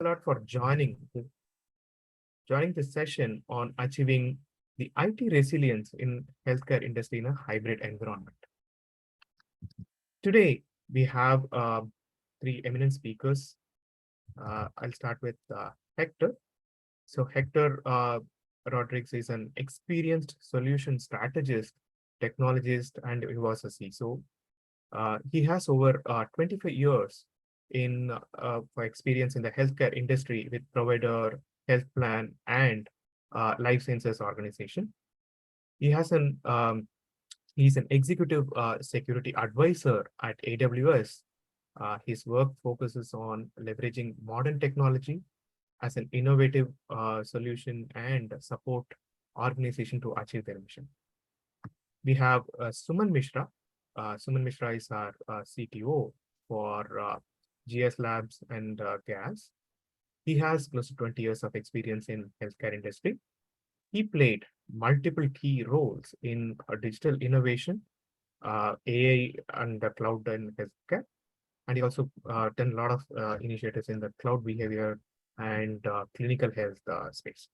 a lot for joining this session on achieving the IT resilience in healthcare industry in a hybrid environment. Today, we have three eminent speakers. I'll start with Hector. So Hector Rodriguez is an experienced solution strategist, technologist, and he was a CISO. He has over 25 years in for experience in the healthcare industry with provider, health plan, and life sciences organization. He has an he's an executive security advisor at AWS. His work focuses on leveraging modern technology as an innovative solution and support organization to achieve their mission. We have Suman Mishra. Suman Mishra is our CTO for GS Labs and GAS. He has close to 20 years of experience in healthcare industry. He played multiple key roles in digital innovation, AI and the cloud in healthcare. And he also done a lot of initiatives in the cloud behavior and clinical health space.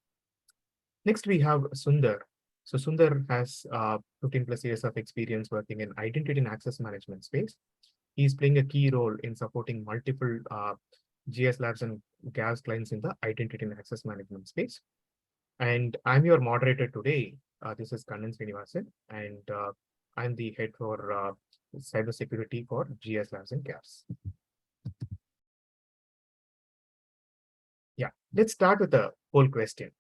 Next, we have Sundar. So Sundar has 15 plus years of experience working in identity and access management space. He's playing a key role in supporting multiple GS Labs and GAS clients in the identity and access management space. And I'm your moderator today. This is Kannan Srinivasan, and I'm the head for cybersecurity for GS Labs and GAS. Yeah, let's start with the whole question.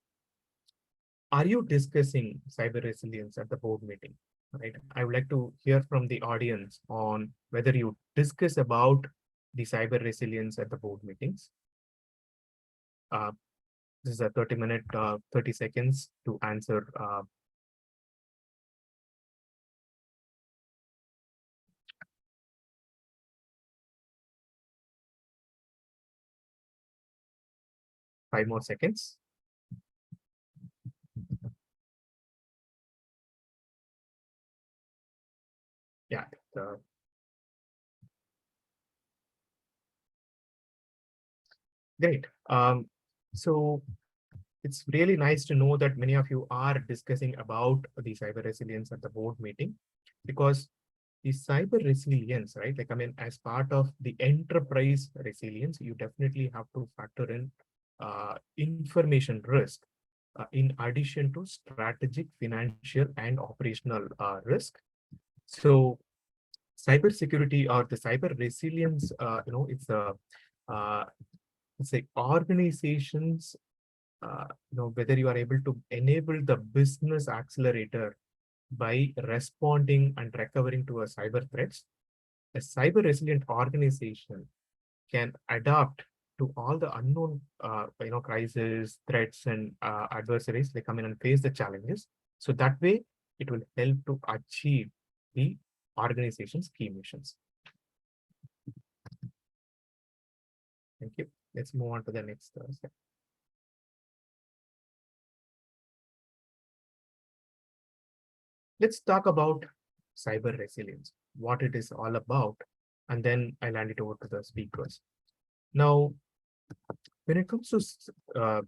Are you discussing cyber resilience at the board meeting? Right. I would like to hear from the audience on whether you discuss about the cyber resilience at the board meetings. This is a 30-minute, 30 seconds to answer. Five more seconds. Yeah. Great. So it's really nice to know that many of you are discussing about the cyber resilience at the board meeting, because the cyber resilience, right? Like, I mean, as part of the enterprise resilience, you definitely have to factor in information risk in addition to strategic, financial, and operational risk. So cybersecurity or the cyber resilience, it's like organizations, whether you are able to enable the business accelerator by responding and recovering to a cyber threats. A cyber resilient organization can adapt to all the unknown, crises, threats, and adversaries. They come in and face the challenges. So that way, it will help to achieve the organization's key missions. Thank you. Let's move on to the next step. Let's talk about cyber resilience, what it is all about, and then I'll hand it over to the speakers. Now, when it comes to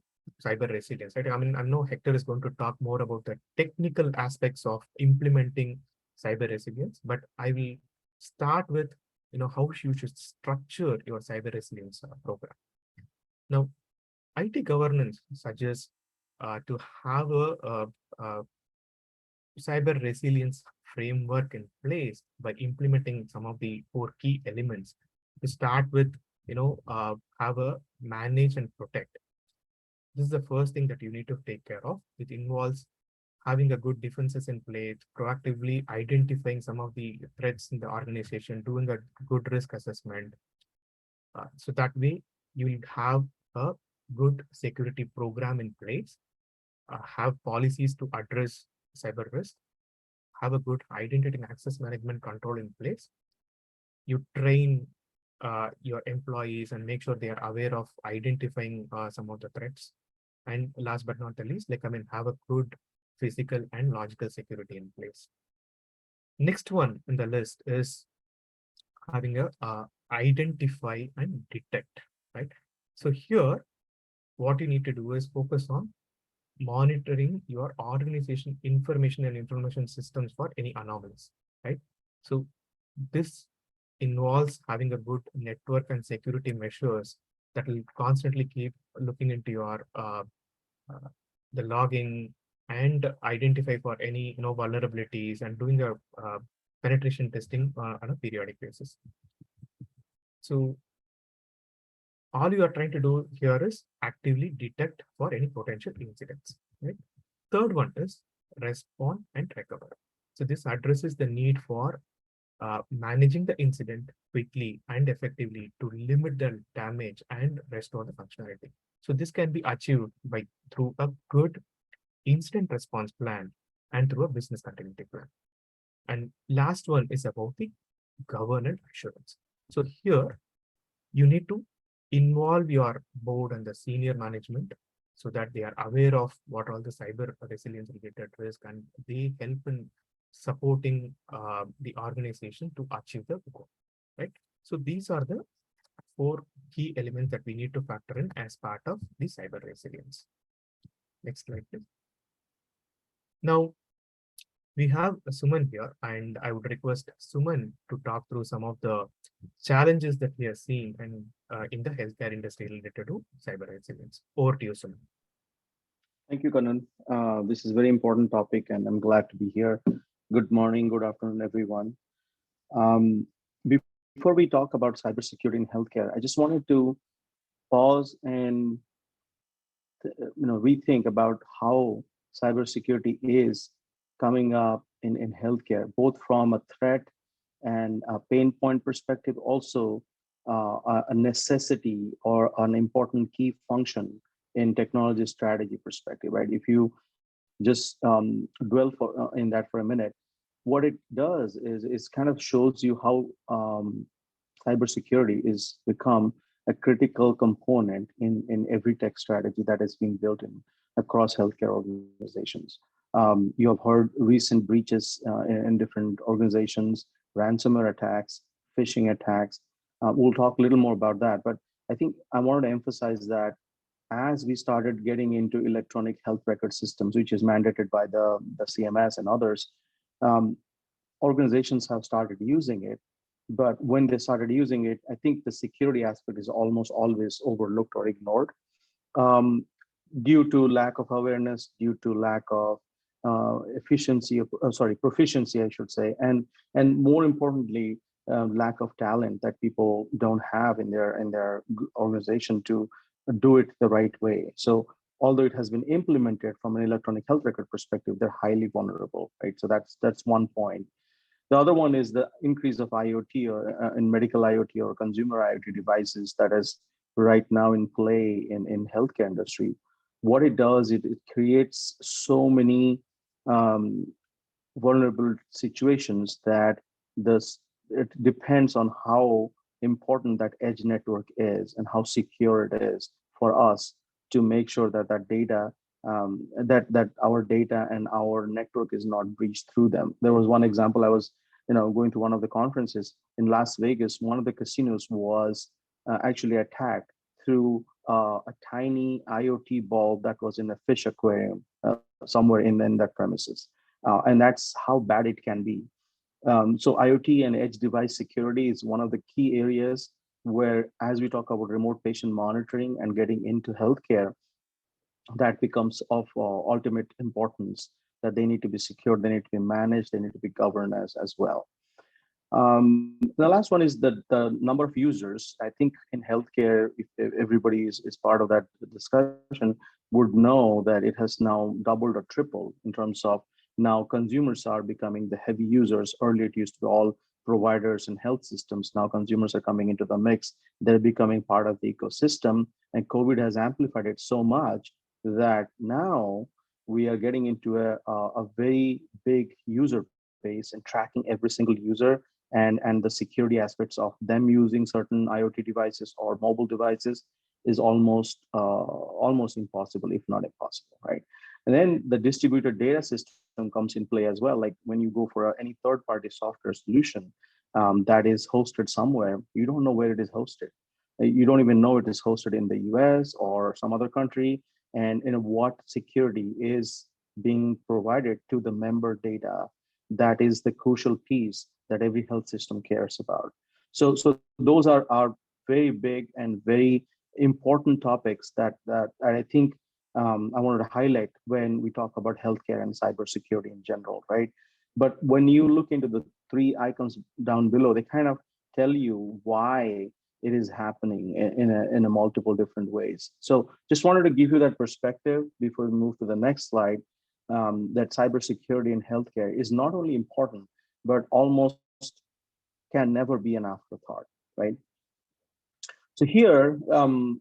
cyber resilience, right? I mean, I know Hector is going to talk more about the technical aspects of implementing cyber resilience, but I will start with, how you should structure your cyber resilience program. Now, IT governance suggests to have a cyber resilience framework in place by implementing some of the four key elements. To start with, have a manage and protect. This is the first thing that you need to take care of. It involves having a good defenses in place, proactively identifying some of the threats in the organization, doing a good risk assessment. So that way you will have a good security program in place, have policies to address cyber risk, have a good identity and access management control in place. You train your employees and make sure they are aware of identifying some of the threats. And last but not the least, have a good physical and logical security in place. Next one in the list is having a identify and detect, right? So here, what you need to do is focus on monitoring your organization information and information systems for any anomalies, right? So this involves having a good network and security measures that will constantly keep looking into your uh, the logging and identify for any vulnerabilities and doing a penetration testing on a periodic basis. So all you are trying to do here is actively detect for any potential incidents, right? Third one is respond and recover. So this addresses the need for managing the incident quickly and effectively to limit the damage and restore the functionality. So this can be achieved by through a good incident response plan and through a business continuity plan. And last one is about the governance assurance. So here you need to involve your board and the senior management so that they are aware of what all the cyber resilience related risk and they help in supporting the organization to achieve the goal, right? So these are the four key elements that we need to factor in as part of the cyber resilience. Next slide, please. Now, we have Suman here, and I would request Suman to talk through some of the challenges that we are seeing and in the healthcare industry related to cyber resilience. Over to you, Suman. Thank you, Kanan. This is a very important topic, and I'm glad to be here. Good morning, good afternoon, everyone. Um, Before we talk about cybersecurity in healthcare, I just wanted to pause and rethink about how cybersecurity is coming up in healthcare, both from a threat and a pain point perspective, also a necessity or an important key function in technology strategy perspective, right? If you just dwell in that for a minute, what it does is kind of shows you how cybersecurity is become a critical component in every tech strategy that is being built in across healthcare organizations. You have heard recent breaches in different organizations, ransomware attacks, phishing attacks. We'll talk a little more about that, but I think I wanted to emphasize that as we started getting into electronic health record systems, which is mandated by the CMS and others, um, organizations have started using it. But when they started using it, I think the security aspect is almost always overlooked or ignored, um, due to lack of awareness, due to lack of proficiency, I should say, and more importantly, lack of talent that people don't have in their organization to do it the right way. So although it has been implemented from an electronic health record perspective, they're highly vulnerable, right? So that's one point. The other one is the increase of IoT or in medical IoT or consumer IoT devices that is right now in play in healthcare industry. What it does, it creates so many um, vulnerable situations that this it depends on how important that edge network is and how secure it is for us to make sure that that data that our data and our network is not breached through them. There was one example. I was going to one of the conferences in Las Vegas. One of the casinos was actually attacked through a tiny IoT bulb that was in a fish aquarium somewhere in that premises. And that's how bad it can be. So IoT and edge device security is one of the key areas where, as we talk about remote patient monitoring and getting into healthcare, that becomes of ultimate importance, that they need to be secured, they need to be managed, they need to be governed as well. The last one is the number of users. I think in healthcare, if everybody is part of that discussion, would know that it has now doubled or tripled in terms of now consumers are becoming the heavy users. Earlier, it used to be all providers and health systems. Now consumers are coming into the mix. They're becoming part of the ecosystem. And COVID has amplified it so much that now we are getting into a very big user base and tracking every single user and the security aspects of them using certain IoT devices or mobile devices is almost impossible, if not impossible, right? And then the distributed data system comes in play as well. Like when you go for any third-party software solution that is hosted somewhere, you don't know where it is hosted. You don't even know it is hosted in the US or some other country, and what security is being provided to the member data. That is the crucial piece that every health system cares about. So those are very big and very important topics that I think I wanted to highlight when we talk about healthcare and cybersecurity in general, right? But when you look into the three icons down below, they kind of tell you why it is happening in a multiple different ways. So just wanted to give you that perspective before we move to the next slide, that cybersecurity in healthcare is not only important, but almost can never be an afterthought, right? So here,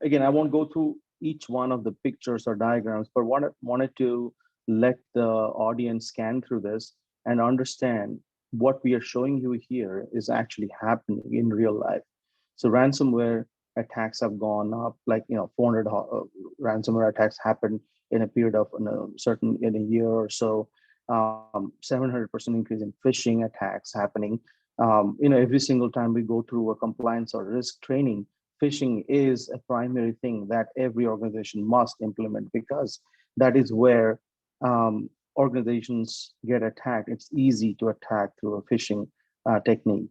again, I won't go through each one of the pictures or diagrams, but wanted to let the audience scan through this and understand what we are showing you here is actually happening in real life. So ransomware attacks have gone up, like 400 ransomware attacks happened in a period of in a year or so. 700% increase in phishing attacks happening. Every single time we go through a compliance or risk training, phishing is a primary thing that every organization must implement, because that is where organizations get attacked. It's easy to attack through a phishing technique.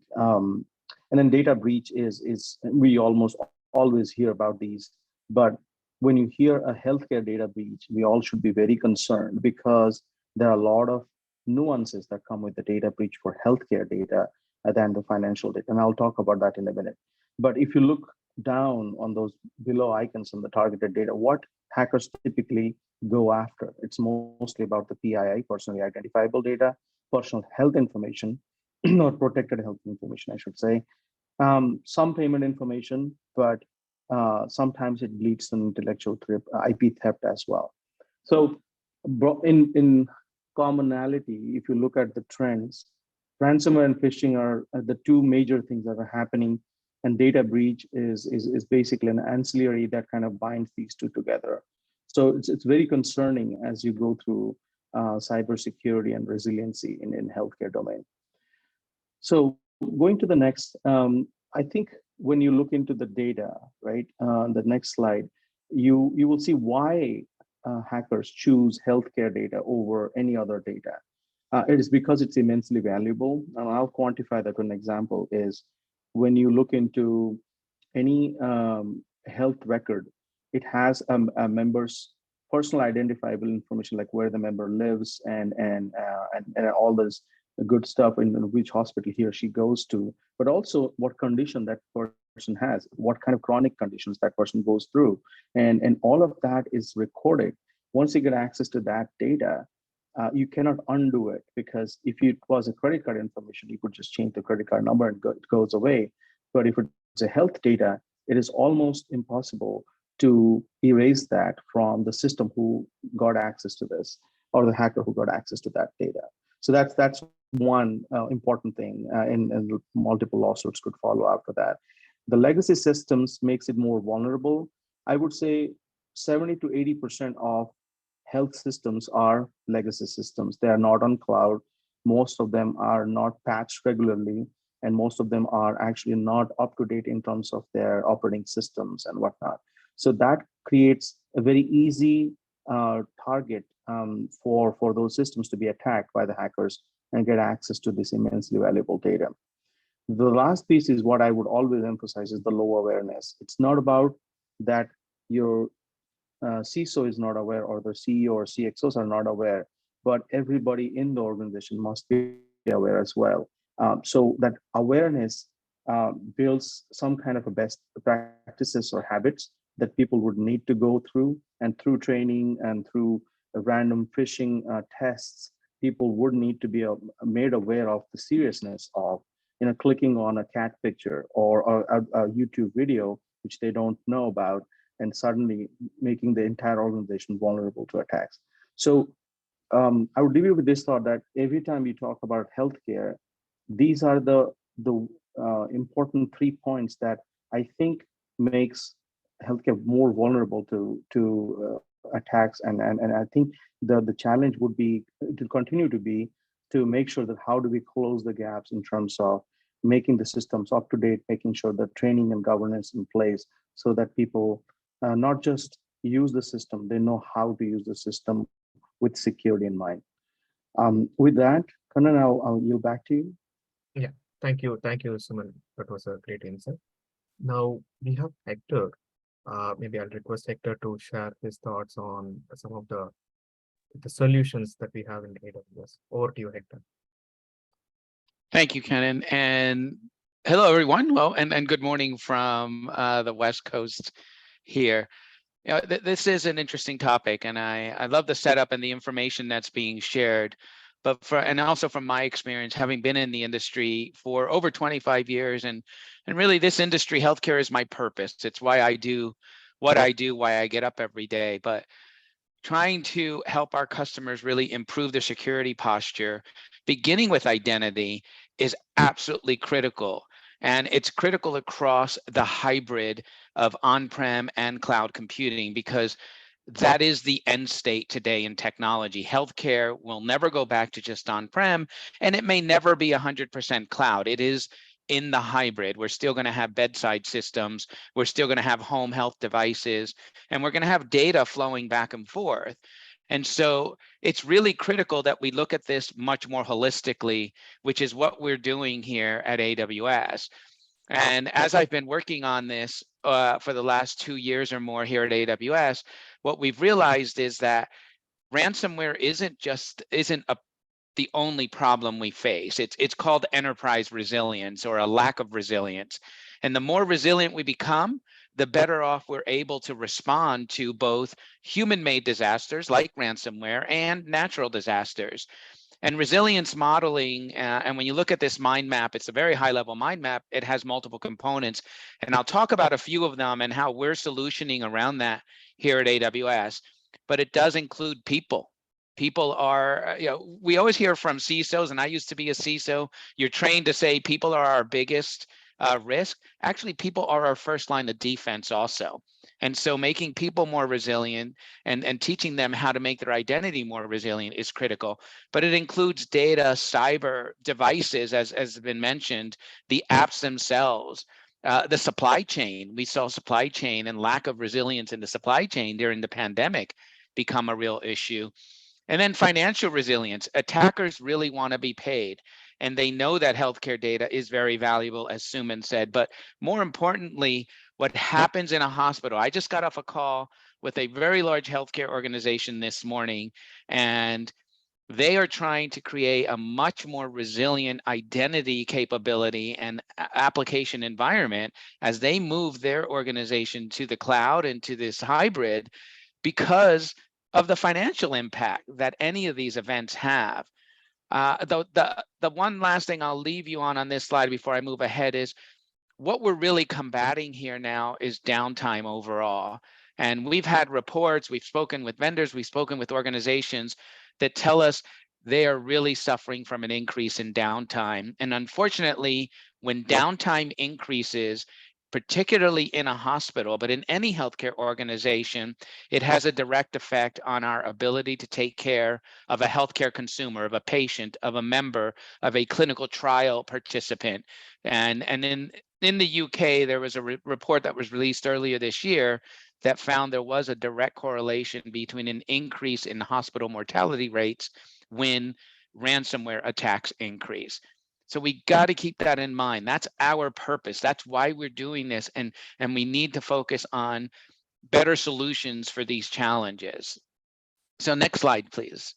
And then data breach is we almost always hear about these, but when you hear a healthcare data breach, we all should be very concerned, because there are a lot of nuances that come with the data breach for healthcare data than the financial data. And I'll talk about that in a minute. But if you look down on those below icons on the targeted data, what hackers typically go after? It's mostly about the PII, personally identifiable data, personal health information, or protected health information, I should say, some payment information, but sometimes it leads to intellectual theft, IP theft as well. So in commonality, if you look at the trends, ransomware and phishing are the two major things that are happening, and data breach is basically an ancillary that kind of binds these two together. So it's very concerning as you go through cybersecurity and resiliency in healthcare domain. So going to the next, I think when you look into the data, right, the next slide, you will see why hackers choose healthcare data over any other data. It is because it's immensely valuable, and I'll quantify that. An example is when you look into any health record, it has a member's personal identifiable information, like where the member lives and all this good stuff in which hospital he or she goes to, but also what condition that person has, what kind of chronic conditions that person goes through, and all of that is recorded. Once you get access to that data, you cannot undo it, because if it was a credit card information, you could just change the credit card number and it goes away. But if it's a health data, it is almost impossible to erase that from the system who got access to this, or the hacker who got access to that data. So that's one important thing, and multiple lawsuits could follow after that. The legacy systems makes it more vulnerable. I would say 70 to 80% of health systems are legacy systems. They are not on cloud. Most of them are not patched regularly, and most of them are actually not up to date in terms of their operating systems and whatnot. So that creates a very easy target for those systems to be attacked by the hackers and get access to this immensely valuable data. The last piece is what I would always emphasize is the low awareness. It's not about that your CISO is not aware, or the CEO or CXOs are not aware, but everybody in the organization must be aware as well. So that awareness builds some kind of a best practices or habits that people would need to go through, and through training and through random phishing tests, people would need to be made aware of the seriousness of clicking on a cat picture or a YouTube video which they don't know about, and suddenly making the entire organization vulnerable to attacks. So I would leave you with this thought, that every time we talk about healthcare, these are the important 3 points that I think makes healthcare more vulnerable to attacks, and I think the challenge would be to continue to be to make sure that how do we close the gaps in terms of making the systems up to date, making sure that training and governance in place so that people not just use the system, they know how to use the system with security in mind. With that, Kanan, I'll yield back to you. Yeah, thank you, Suman. That was a great insight. Now we have Hector. Maybe I'll request Hector to share his thoughts on some of the solutions that we have in AWS. Over to you, Hector. Thank you, Kenan. And hello, everyone. Well, and good morning from the West Coast here. You know, this is an interesting topic, and I love the setup and the information that's being shared. But and also from my experience, having been in the industry for over 25 years, and really this industry, healthcare, is my purpose. It's why I do what I do, why I get up every day. But trying to help our customers really improve their security posture, beginning with identity, is absolutely critical. And it's critical across the hybrid of on-prem and cloud computing, because that is the end state today in technology. Healthcare will never go back to just on-prem, and it may never be 100% cloud. It is in the hybrid. We're still going to have bedside systems. We're still going to have home health devices, and we're going to have data flowing back and forth. And so it's really critical that we look at this much more holistically, which is what we're doing here at AWS. And as I've been working on this for the last 2 years or more here at AWS, what we've realized is that ransomware isn't the only problem we face. It's called enterprise resilience, or a lack of resilience. And the more resilient we become, the better off we're able to respond to both human-made disasters like ransomware and natural disasters. And resilience modeling, and when you look at this mind map, it's a very high-level mind map. It has multiple components, and I'll talk about a few of them and how we're solutioning around that here at AWS. But it does include people. People are, we always hear from CISOs, and I used to be a CISO, you're trained to say people are our biggest risk. Actually, people are our first line of defense also. And so making people more resilient and teaching them how to make their identity more resilient is critical. But it includes data, cyber devices, as has been mentioned, the apps themselves, the supply chain. We saw supply chain and lack of resilience in the supply chain during the pandemic become a real issue. And then financial resilience. Attackers really want to be paid, and they know that healthcare data is very valuable, as Suman said. But more importantly, what happens in a hospital. I just got off a call with a very large healthcare organization this morning, and they are trying to create a much more resilient identity capability and application environment as they move their organization to the cloud and to this hybrid, because of the financial impact that any of these events have. The one last thing I'll leave you on this slide before I move ahead is what we're really combating here now is downtime overall. And we've had reports, we've spoken with vendors, we've spoken with organizations that tell us they are really suffering from an increase in downtime. And unfortunately, when downtime increases, particularly in a hospital, but in any healthcare organization, it has a direct effect on our ability to take care of a healthcare consumer, of a patient, of a member, of a clinical trial participant. And in the UK, there was a report that was released earlier this year that found there was a direct correlation between an increase in hospital mortality rates when ransomware attacks increase. So we got to keep that in mind. That's our purpose. That's why we're doing this. And we need to focus on better solutions for these challenges. So next slide, please.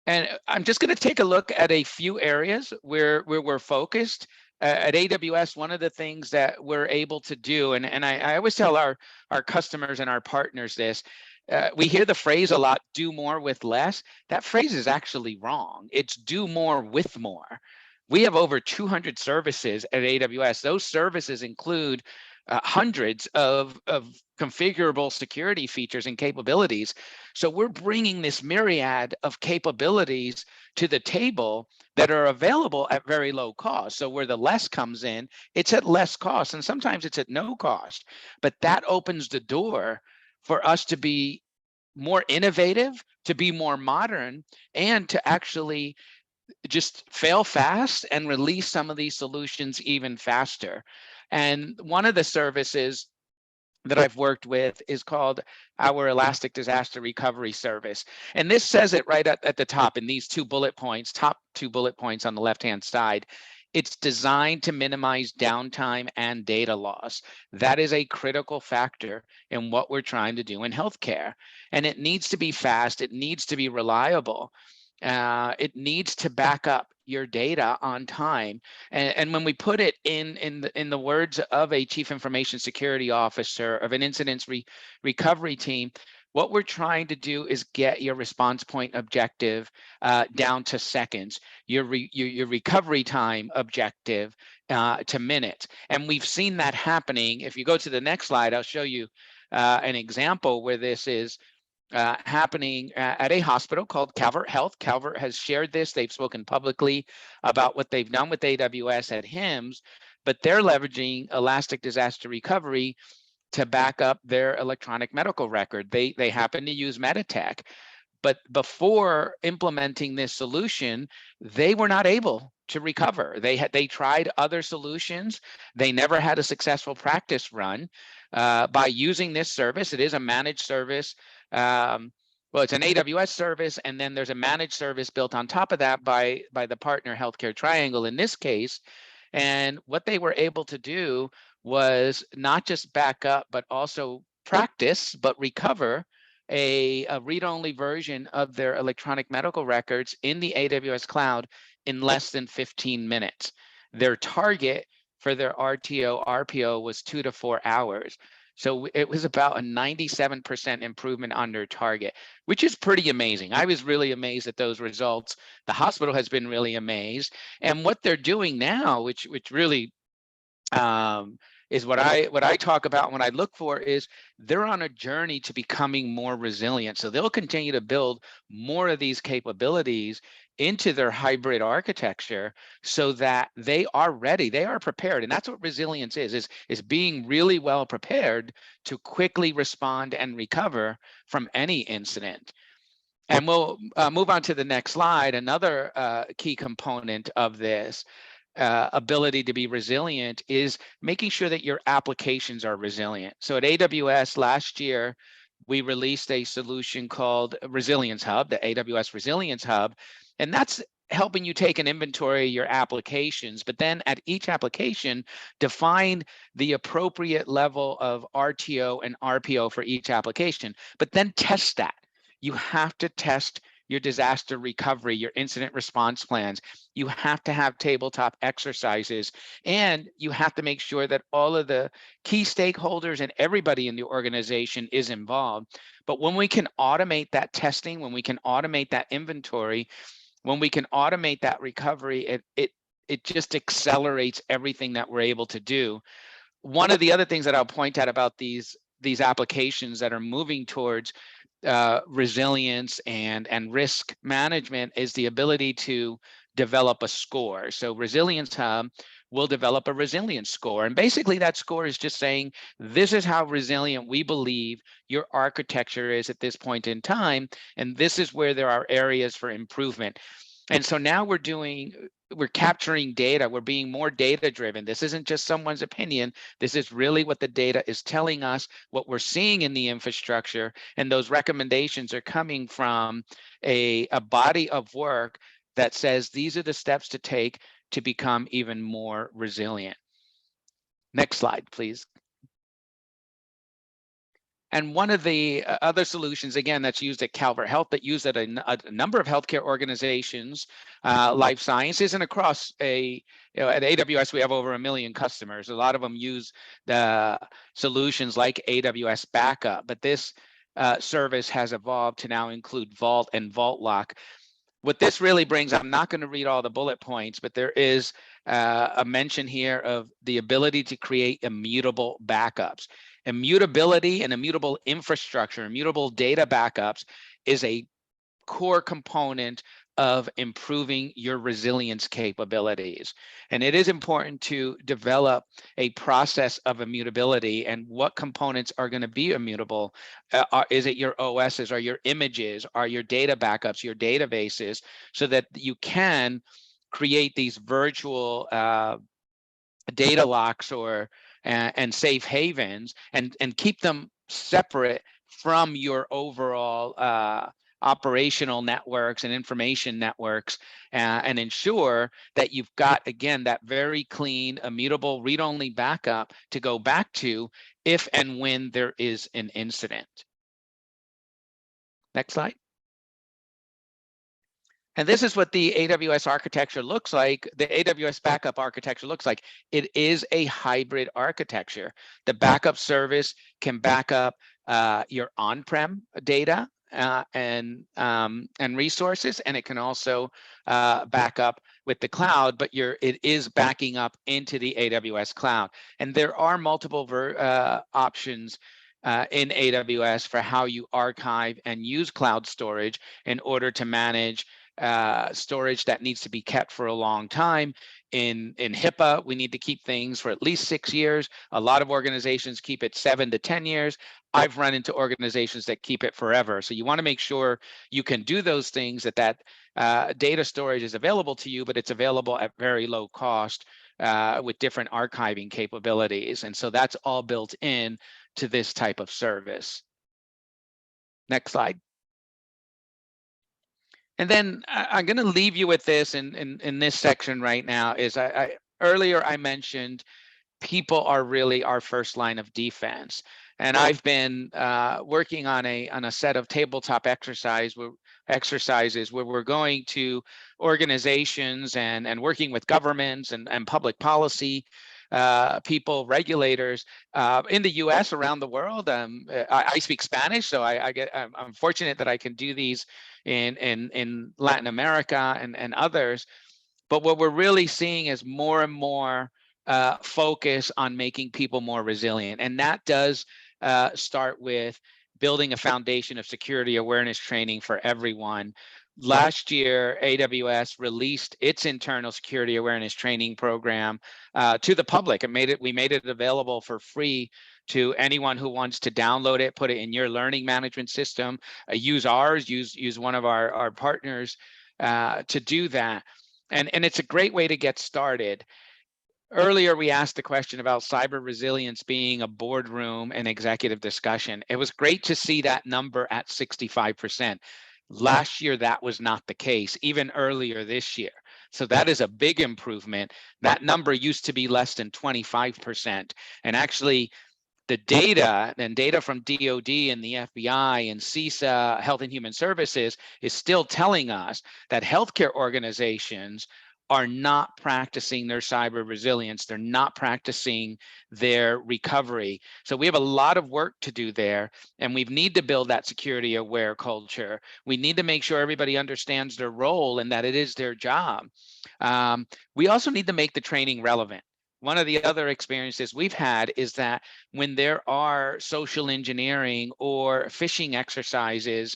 And I'm just going to take a look at a few areas where we're focused. At AWS, one of the things that we're able to do, and I always tell our customers and our partners this, we hear the phrase a lot, do more with less. That phrase is actually wrong. It's do more with more. We have over 200 services at AWS. Those services include hundreds of configurable security features and capabilities. So we're bringing this myriad of capabilities to the table that are available at very low cost. So where the less comes in, it's at less cost, and sometimes it's at no cost. But that opens the door for us to be more innovative, to be more modern, and to actually just fail fast and release some of these solutions even faster. And one of the services that I've worked with is called our Elastic Disaster Recovery Service. And this says it right at the top in these 2 bullet points, top 2 bullet points on the left-hand side. It's designed to minimize downtime and data loss. That is a critical factor in what we're trying to do in healthcare. And it needs to be fast, it needs to be reliable. It needs to back up your data on time. And when we put it in the words of a chief information security officer of an incidents recovery team, what we're trying to do is get your response point objective down to seconds, your recovery time objective to minutes. And we've seen that happening. If you go to the next slide, I'll show you an example where this is happening at a hospital called Calvert Health. Calvert has shared this. They've spoken publicly about what they've done with AWS at HIMSS, but they're leveraging Elastic Disaster Recovery to back up their electronic medical record. They happen to use Meditech, but before implementing this solution, they were not able to recover. They tried other solutions. They never had a successful practice run. By using this service, it is a managed service. Well, it's an AWS service, and then there's a managed service built on top of that by the partner Healthcare Triangle in this case. And what they were able to do was not just back up, but also practice, but recover a read-only version of their electronic medical records in the AWS cloud in less than 15 minutes. Their target for their RTO, RPO was 2 to 4 hours. So it was about a 97% improvement on their target, which is pretty amazing. I was really amazed at those results. The hospital has been really amazed. And what they're doing now, which really is what I talk about when I look for, is they're on a journey to becoming more resilient. So they'll continue to build more of these capabilities into their hybrid architecture so that they are ready, they are prepared. And that's what resilience is being really well prepared to quickly respond and recover from any incident. And we'll move on to the next slide. Another key component of this ability to be resilient is making sure that your applications are resilient. So at AWS last year, we released a solution called Resilience Hub, the AWS Resilience Hub, and that's helping you take an inventory of your applications, but then at each application, define the appropriate level of RTO and RPO for each application, but then test that. You have to test your disaster recovery, your incident response plans. You have to have tabletop exercises, and you have to make sure that all of the key stakeholders and everybody in the organization is involved. But when we can automate that testing, when we can automate that inventory, when we can automate that recovery, it just accelerates everything that we're able to do. One of the other things that I'll point out about these applications that are moving towards resilience and risk management is the ability to develop a score. So Resilience Hub will develop a resilience score. And basically that score is just saying, this is how resilient we believe your architecture is at this point in time. And this is where there are areas for improvement. And so now we're capturing data. We're being more data driven. This isn't just someone's opinion. This is really what the data is telling us, what we're seeing in the infrastructure. And those recommendations are coming from a body of work that says these are the steps to take to become even more resilient. Next slide, please. And one of the other solutions, again, that's used at Calvert Health, that used at a number of healthcare organizations, life sciences, and across at AWS, we have over 1 million customers. A lot of them use the solutions like AWS Backup, but this service has evolved to now include Vault and Vault Lock. What this really brings, I'm not going to read all the bullet points, but there is a mention here of the ability to create immutable backups. Immutability and immutable infrastructure, immutable data backups is a core component of improving your resilience capabilities. And it is important to develop a process of immutability and what components are going to be immutable. Is it your OSs, or your images, are your data backups, your databases, so that you can create these virtual data locks or and safe havens, and keep them separate from your overall operational networks and information networks, and ensure that you've got, again, that very clean, immutable, read-only backup to go back to if and when there is an incident. Next slide. And this is what the AWS architecture looks like. The AWS backup architecture looks like. It is a hybrid architecture. The backup service can back up your on-prem data and resources, and it can also back up with the cloud, but it is backing up into the AWS cloud. And there are multiple options in AWS for how you archive and use cloud storage in order to manage storage that needs to be kept for a long time. In HIPAA, we need to keep things for at least 6 years. A lot of organizations keep it 7 to 10 years. I've run into organizations that keep it forever. So you want to make sure you can do those things, that data storage is available to you, but it's available at very low cost with different archiving capabilities. And so that's all built in to this type of service. Next slide. And then I'm going to leave you with this in this section right now. Is earlier I mentioned people are really our first line of defense, and I've been working on a set of tabletop exercises where we're going to organizations and working with governments and public policy people, regulators in the U.S., around the world. I speak Spanish, so I'm fortunate that I can do these in Latin America and others. But what we're really seeing is more and more focus on making people more resilient, and that does start with building a foundation of security awareness training for everyone. Last year, AWS released its internal security awareness training program to the public. We made it available for free to anyone who wants to download it, put it in your learning management system, use ours, use one of our partners to do that. And it's a great way to get started. Earlier, we asked the question about cyber resilience being a boardroom and executive discussion. It was great to see that number at 65%. Last year, that was not the case, even earlier this year. So that is a big improvement. That number used to be less than 25%. And actually, the data from DOD and the FBI and CISA, Health and Human Services, is still telling us that healthcare organizations are not practicing their cyber resilience. They're not practicing their recovery. So we have a lot of work to do there, and we need to build that security aware culture. We need to make sure everybody understands their role and that it is their job. We also need to make the training relevant. One of the other experiences we've had is that when there are social engineering or phishing exercises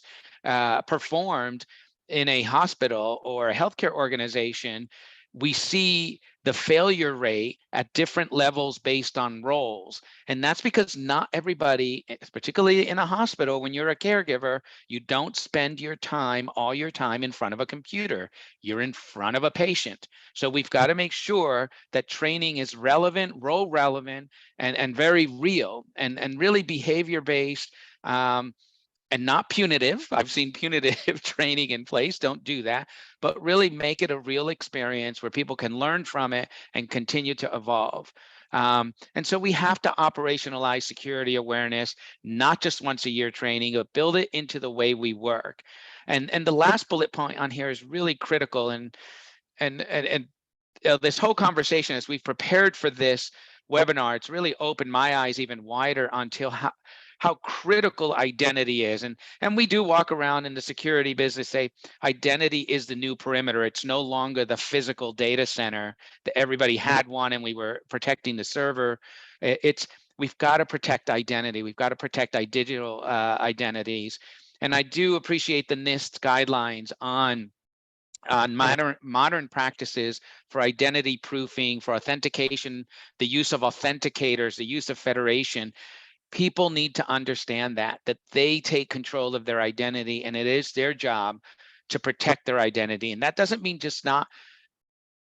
performed in a hospital or a healthcare organization, we see the failure rate at different levels based on roles. And that's because not everybody, particularly in a hospital, when you're a caregiver, you don't spend all your time in front of a computer. You're in front of a patient. So we've got to make sure that training is relevant, role relevant, and very real and really behavior based. And not punitive. I've seen punitive training in place. Don't do that, but really make it a real experience where people can learn from it and continue to evolve. And so we have to operationalize security awareness, not just once a year training, but build it into the way we work. And the last bullet point on here is really critical. And this whole conversation, as we've prepared for this webinar, it's really opened my eyes even wider onto how critical identity is. And we do walk around in the security business, say identity is the new perimeter. It's no longer the physical data center that everybody had one and we were protecting the server. We've got to protect identity. We've got to protect digital identities. And I do appreciate the NIST guidelines on on modern practices for identity proofing, for authentication, the use of authenticators, the use of federation. People need to understand that they take control of their identity, and it is their job to protect their identity. And that doesn't mean just not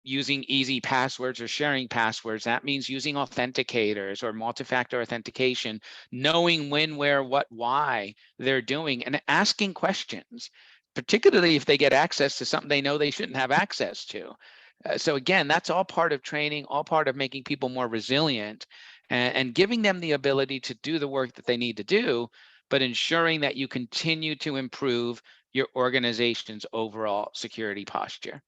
using easy passwords or sharing passwords. That means using authenticators or multi-factor authentication, knowing when, where, what, why they're doing, and asking questions, particularly if they get access to something they know they shouldn't have access to. So again, that's all part of training, all part of making people more resilient, and giving them the ability to do the work that they need to do, but ensuring that you continue to improve your organization's overall security posture.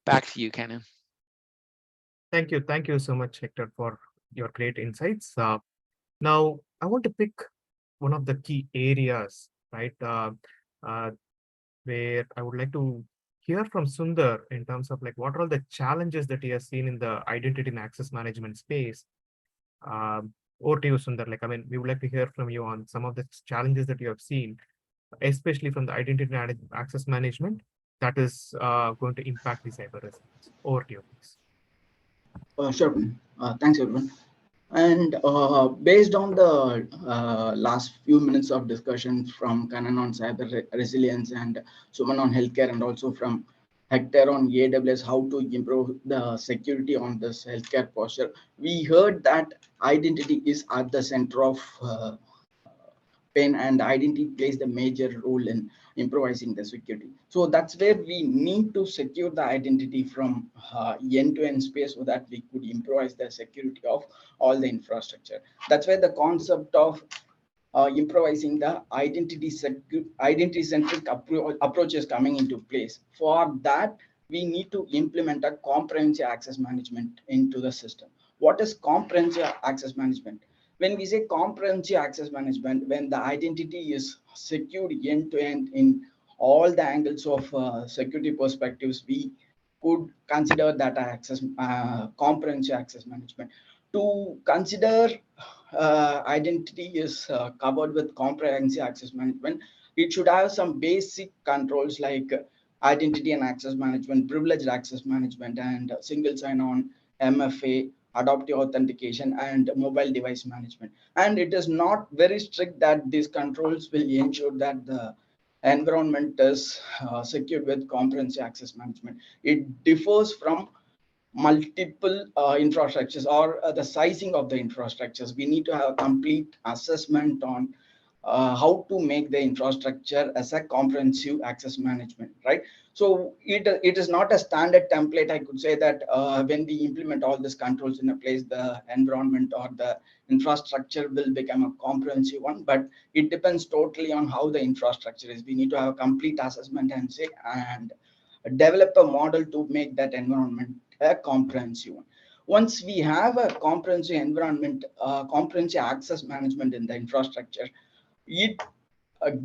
Back to you, Kenan. Thank you so much, Hector, for your great insights. Now, I want to pick one of the key areas, right, uh, where I would like to hear from Sundar in terms of like what are all the challenges that he has seen in the identity and access management space. Over to you, Sundar. Like, I mean, we would like to hear from you on some of the challenges that you have seen, especially from the identity and access management that is going to impact the cyber resilience. Over to you, please. Sure. Thanks, everyone. And based on the last few minutes of discussion from Kanan on cyber resilience and Suman on healthcare, and also from Hector on AWS, how to improve the security on this healthcare posture, we heard that identity is at the center of pain, and identity plays the major role in improvising the security. So that's where we need to secure the identity from end-to-end space so that we could improvise the security of all the infrastructure. That's where the concept of improvising the identity-centric approach is coming into place. For that, we need to implement a comprehensive access management into the system. What is comprehensive access management? When we say comprehensive access management, when the identity is secured end to end in all the angles of security perspectives, we could consider that access comprehensive access management. To consider identity is covered with comprehensive access management, it should have some basic controls like identity and access management, privileged access management, and single sign-on, MFA, adaptive authentication, and mobile device management. And it is not very strict that these controls will ensure that the environment is secured with comprehensive access management. It differs from multiple infrastructures or the sizing of the infrastructures. We need to have a complete assessment on how to make the infrastructure as a comprehensive access management, right? So it is not a standard template. I could say that when we implement all these controls in a place, the environment or the infrastructure will become a comprehensive one, but it depends totally on how the infrastructure is. We need to have a complete assessment and say, and develop a model to make that environment a comprehensive one. Once we have a comprehensive environment, comprehensive access management in the infrastructure, it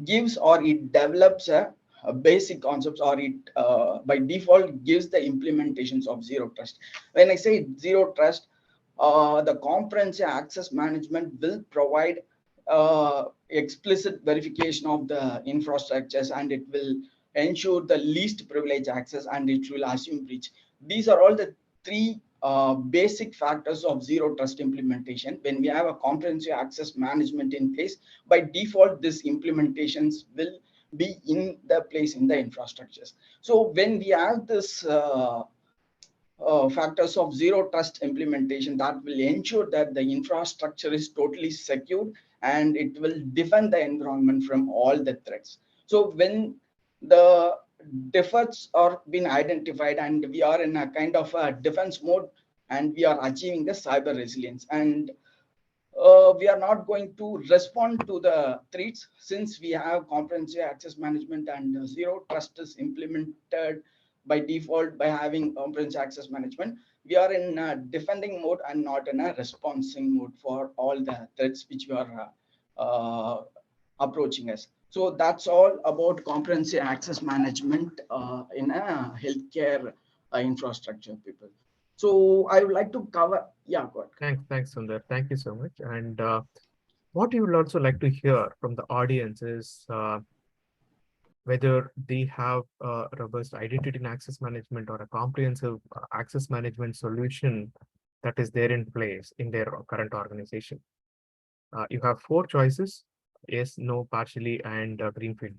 gives or it develops a basic concepts, or it by default gives the implementations of zero trust. When I say zero trust, the comprehensive access management will provide explicit verification of the infrastructures, and it will ensure the least privilege access, and it will assume breach. These are all the three basic factors of zero trust implementation. When we have a comprehensive access management in place, by default, these implementations will be in the place in the infrastructures. So when we have this factors of zero trust implementation, that will ensure that the infrastructure is totally secured and it will defend the environment from all the threats. So when the defects are being identified and we are in a kind of a defense mode, and we are achieving the cyber resilience, and we are not going to respond to the threats since we have comprehensive access management, and zero trust is implemented by default. By having comprehensive access management, we are in a defending mode and not in a responding mode for all the threats which we are approaching us. So that's all about comprehensive access management in a healthcare infrastructure, people. So I would like to cover, yeah, go ahead. Thanks, Sundar. Thank you so much. And what you would also like to hear from the audience is whether they have a robust identity and access management or a comprehensive access management solution that is there in place in their current organization. You have four choices: yes, no, partially, and greenfield.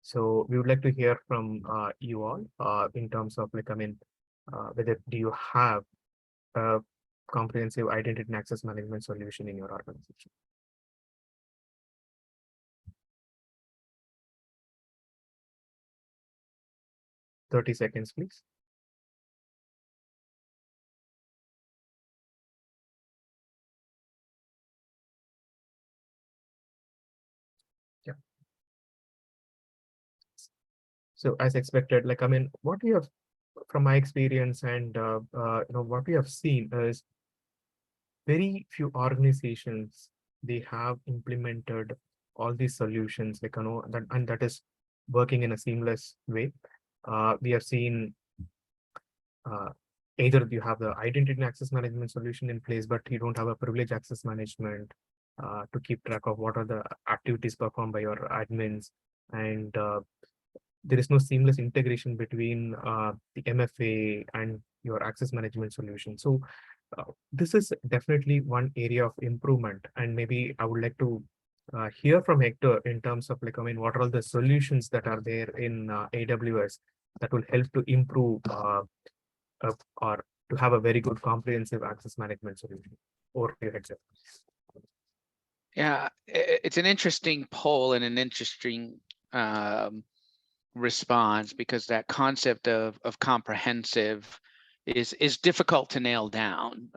So we would like to hear from you all in terms of like, I mean, whether do you have a comprehensive identity and access management solution in your organization? 30 seconds, please. Yeah. So as expected, like, I mean, what we have from my experience and what we have seen is very few organizations, they have implemented all these solutions, like, that, and that is working in a seamless way. We have seen uh, either you have the identity and access management solution in place, but you don't have a privilege access management to keep track of what are the activities performed by your admins, and there is no seamless integration between the MFA and your access management solution. So this is definitely one area of improvement, and maybe I would like to hear from Hector in terms of like, I mean, what are all the solutions that are there in AWS that will help to improve or to have a very good comprehensive access management solution. Over to you, Hector. Yeah, it's an interesting poll and an interesting response, because that concept of comprehensive is difficult to nail down.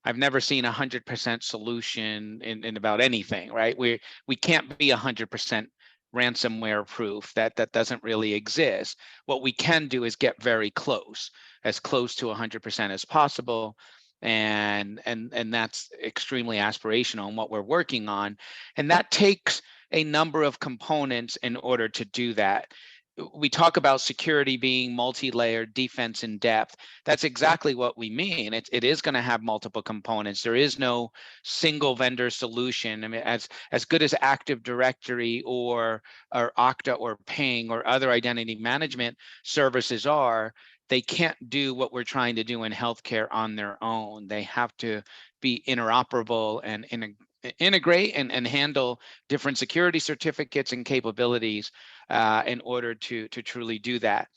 I've never seen 100% solution in about anything, right? We can't be 100% ransomware proof. That doesn't really exist. What we can do is get very close to 100% as possible. And that's extremely aspirational in what we're working on. And that takes a number of components in order to do that. We talk about security being multi-layered, defense in depth. That's exactly what we mean. It is going to have multiple components. There is no single vendor solution. I mean, as good as Active Directory or Okta or Ping or other identity management services are, they can't do what we're trying to do in healthcare on their own. They have to be interoperable and integrate and handle different security certificates and capabilities in order to truly do that.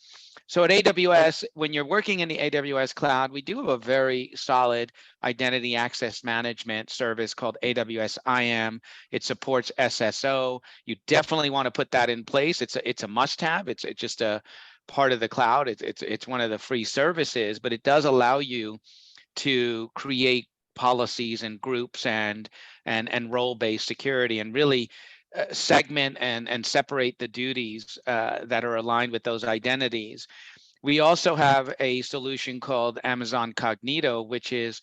So at AWS, when you're working in the AWS cloud, we do have a very solid identity access management service called AWS IAM. It supports SSO. You definitely want to put that in place. It's a must-have. It's just a part of the cloud. It's one of the free services, but it does allow you to create policies and groups and role-based security, and really segment and separate the duties that are aligned with those identities. We also have a solution called Amazon Cognito, which is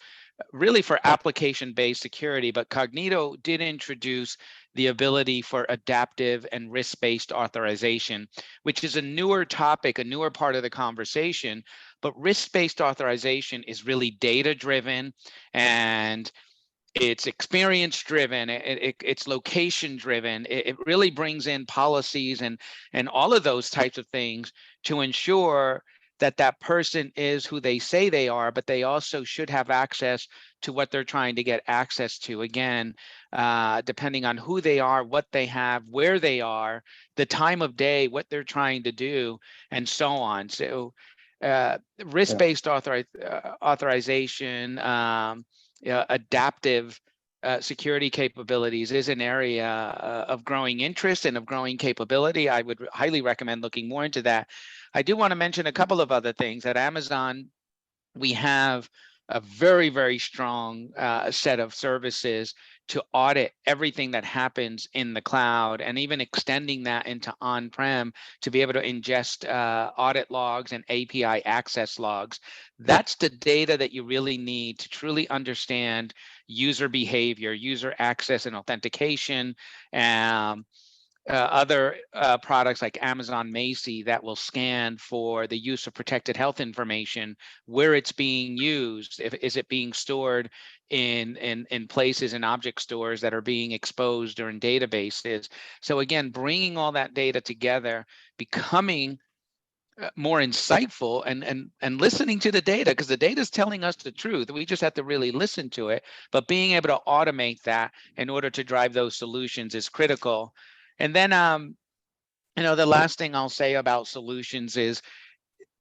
really for application-based security, but Cognito did introduce the ability for adaptive and risk-based authorization, which is a newer topic, a newer part of the conversation. But risk-based authorization is really data-driven, and it's experience driven, it's location driven. It really brings in policies and all of those types of things to ensure that that person is who they say they are, but they also should have access to what they're trying to get access to. Again, depending on who they are, what they have, where they are, the time of day, what they're trying to do, and so on. So risk-based authorization, adaptive security capabilities is an area of growing interest and of growing capability. I would highly recommend looking more into that. I do want to mention a couple of other things. At Amazon, we have a very, very strong set of services to audit everything that happens in the cloud, and even extending that into on-prem to be able to ingest audit logs and API access logs. That's the data that you really need to truly understand user behavior, user access and authentication, other products like Amazon Macy that will scan for the use of protected health information, where it's being used, is it being stored in places and object stores that are being exposed or in databases. So again, bringing all that data together, becoming more insightful and listening to the data, because the data is telling us the truth. We just have to really listen to it. But being able to automate that in order to drive those solutions is critical. And then the last thing I'll say about solutions is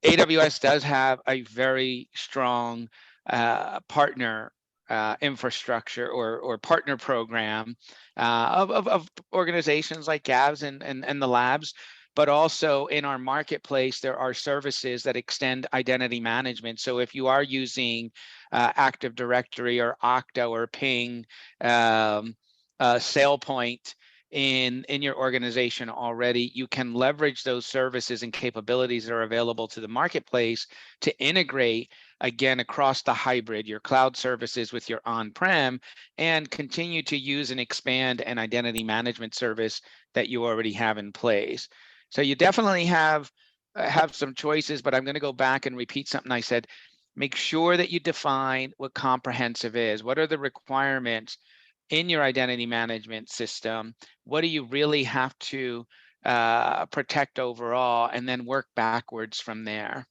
AWS does have a very strong partner infrastructure or partner program of organizations like Gavs and the labs. But also in our marketplace, there are services that extend identity management. So if you are using Active Directory or Okta or Ping, SailPoint, in your organization already, you can leverage those services and capabilities that are available to the marketplace to integrate again across the hybrid, your cloud services with your on-prem, and continue to use and expand an identity management service that you already have in place. So you definitely have some choices, but I'm going to go back and repeat something I said. Make sure that you define what comprehensive is. What are the requirements in your identity management system? What do you really have to protect overall, and then work backwards from there?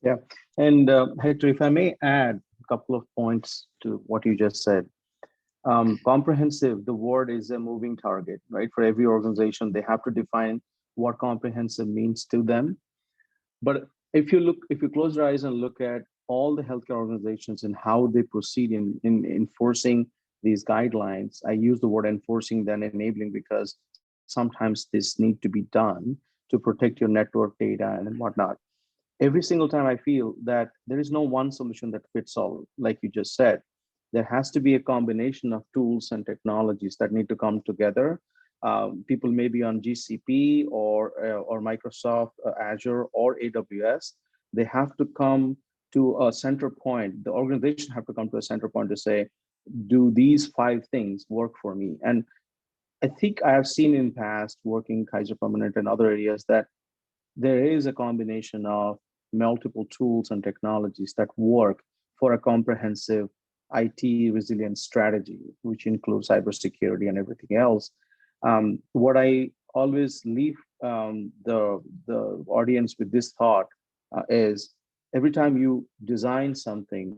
Yeah, and Hector, if I may add a couple of points to what you just said. Comprehensive, the word is a moving target, right? For every organization, they have to define what comprehensive means to them. But if you close your eyes and look at all the healthcare organizations and how they proceed in enforcing these guidelines, I use the word enforcing than enabling, because sometimes this need to be done to protect your network data and whatnot. Every single time I feel that there is no one solution that fits all, like you just said. There has to be a combination of tools and technologies that need to come together. People may be on GCP or Microsoft Azure or AWS. They have to come to a center point. The organization have to come to a center point to say, do these 5 things work for me? And I think I have seen in past working Kaiser Permanente and other areas that there is a combination of multiple tools and technologies that work for a comprehensive IT resilience strategy, which includes cybersecurity and everything else. What I always leave the audience with this thought is, every time you design something,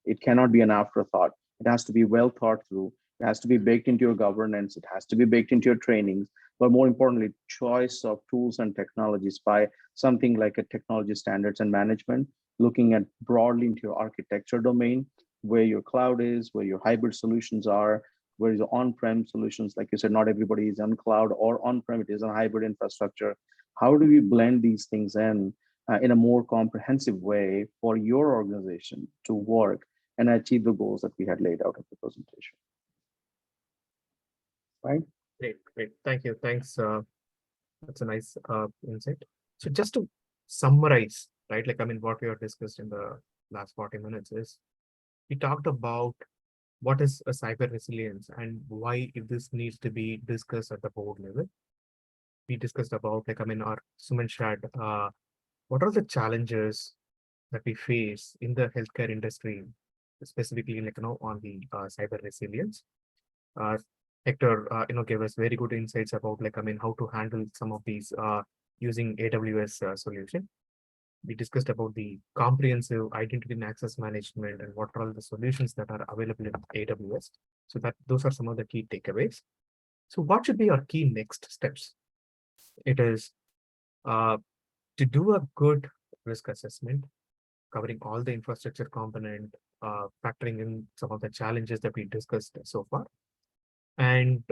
it cannot be an afterthought. It has to be well thought through. It has to be baked into your governance. It has to be baked into your trainings. But more importantly, choice of tools and technologies by something like a technology standards and management, looking at broadly into your architecture domain, where your cloud is, where your hybrid solutions are, where your on-prem solutions, like you said, not everybody is on cloud or on-prem, it is a hybrid infrastructure. How do we blend these things in a more comprehensive way for your organization to work and achieve the goals that we had laid out in the presentation? Right? Great. Thank you. Thanks. That's a nice insight. So just to summarize, right, like, what we have discussed in the last 40 minutes is, we talked about what is a cyber resilience and why if this needs to be discussed at the board level. We discussed about, like, our Suman shared, what are the challenges that we face in the healthcare industry, specifically, like, on the cyber resilience. Hector, gave us very good insights about, like, how to handle some of these using AWS solution. We discussed about the comprehensive identity and access management and what are all the solutions that are available in AWS. So that those are some of the key takeaways. So what should be our key next steps? It is to do a good risk assessment, covering all the infrastructure component, factoring in some of the challenges that we discussed so far. And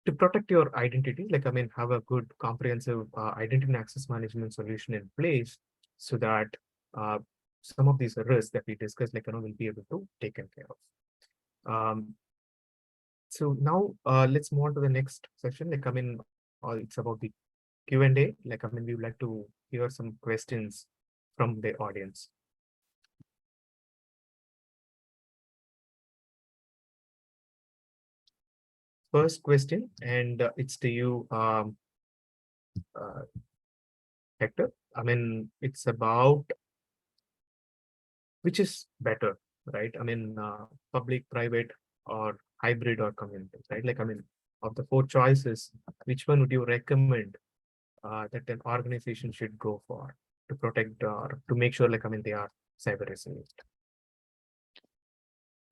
to protect your identity, like, have a good comprehensive identity and access management solution in place, so that some of these risks that we discussed, like, will be able to taken care of. So now let's move on to the next section. Like, it's about the Q&A. Like, we would like to hear some questions from the audience. First question, and it's to you, Hector. It's about which is better, right? I mean, public, private, or hybrid or community, right? Like, I mean, of the four choices, which one would you recommend that an organization should go for to protect or to make sure, like, I mean, they are cyber resilient?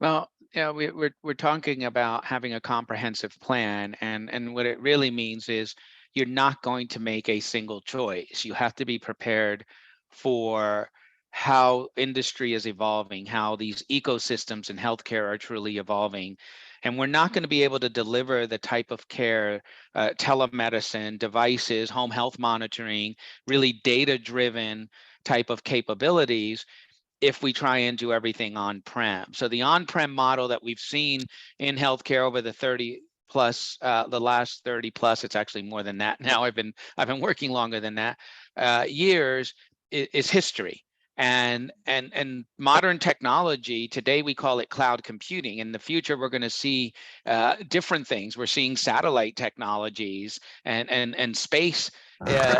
Well, yeah, we're talking about having a comprehensive plan, and what it really means is you're not going to make a single choice. You have to be prepared for how industry is evolving, how these ecosystems in healthcare are truly evolving. And we're not going to be able to deliver the type of care, telemedicine, devices, home health monitoring, really data-driven type of capabilities if we try and do everything on-prem. So the on-prem model that we've seen in healthcare over the 30 plus, the last 30 plus, it's actually more than that now. I've been working longer than that, years is history. And modern technology today, we call it cloud computing. In the future, we're going to see different things. We're seeing satellite technologies and space